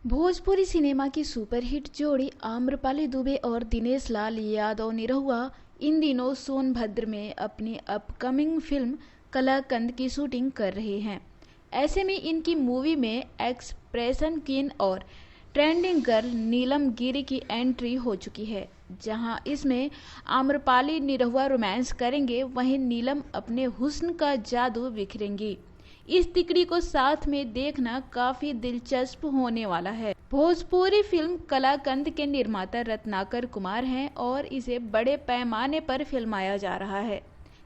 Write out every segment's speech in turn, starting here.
Bhojpuri cinema की superhit जोड़ी आम्रपाली दुबे और दिनेश लाल यादव निरहुआ इन दिनों सोनभद्र में अपनी अपकमिंग फिल्म कलाकंद की शूटिंग कर रहे हैं। ऐसे में इनकी मूवी में एक्सप्रेशन क्वीन और ट्रेंडिंग गर्ल नीलम गिरी की एंट्री हो चुकी है। जहां इसमें आम्रपाली निरहुआ रोमांस करेंगे, वहीं नीलम अपने हुस्न का जादू बिखरेंगी। इस तिकड़ी को साथ में देखना काफी दिलचस्प होने वाला है। भोजपुरी फिल्म कलाकंद के निर्माता रत्नाकर कुमार हैं और इसे बड़े पैमाने पर फिल्माया जा रहा है।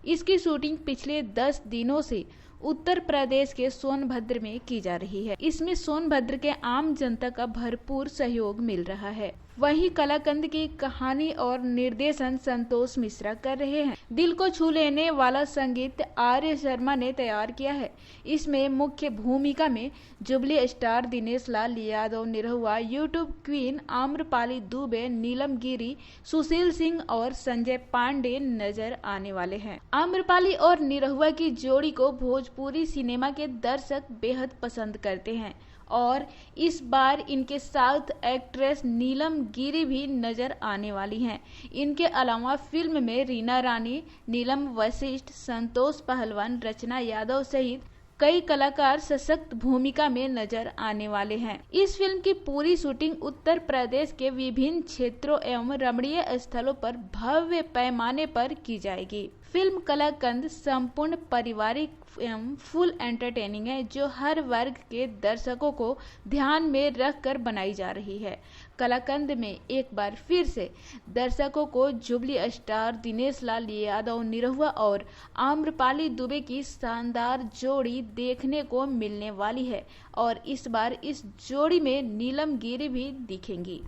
इसकी शूटिंग पिछले 10 दिनों से उत्तर प्रदेश के सोनभद्र में की जा रही है। इसमें सोनभद्र के आम जनता का भरपूर सहयोग मिल रहा है। वहीं कलाकंद की कहानी और निर्देशन संतोष मिश्रा कर रहे हैं। दिल को छू लेने वाला संगीत आर्य शर्मा ने तैयार किया है। इसमें मुख्य भूमिका में jubilee star Dinesh Lal Yadav Nirahua, YouTube queen Amrapali Dubey, नीलम गिरी, सुशील सिंह और संजय पांडे नजर आने वाले हैं। आम्रपाली और निरहुआ की जोड़ी को भोजपुरी सिनेमा के दर्शक बेहद पसंद करते हैं और इस बार इनके साथ एक्ट्रेस नीलम गिरी भी नजर आने वाली हैं। इनके अलावा फिल्म में रीना रानी, नीलम वशिष्ठ, संतोष पहलवान, रचना यादव सहित कई कलाकार सशक्त भूमिका में नजर आने वाले हैं। इस फिल्म की पूरी शूटिंग उत्तर प्रदेश के विभिन्न क्षेत्रों एवं रमणीय स्थलों पर भव्य पैमाने पर की जाएगी। फिल्म कलाकंद संपूर्ण पारिवारिक एवं फुल एंटरटेनिंग है, जो हर वर्ग के दर्शकों को ध्यान में रखकर बनाई जा रही है। कलाकंद में एक बार फिर से दर्शकों को जुबली स्टार दिनेश लाल यादव निरहुआ और आम्रपाली दुबे की शानदार जोड़ी देखने को मिलने वाली है और इस बार इस जोड़ी में नीलम गिरी भी दिखेंगी।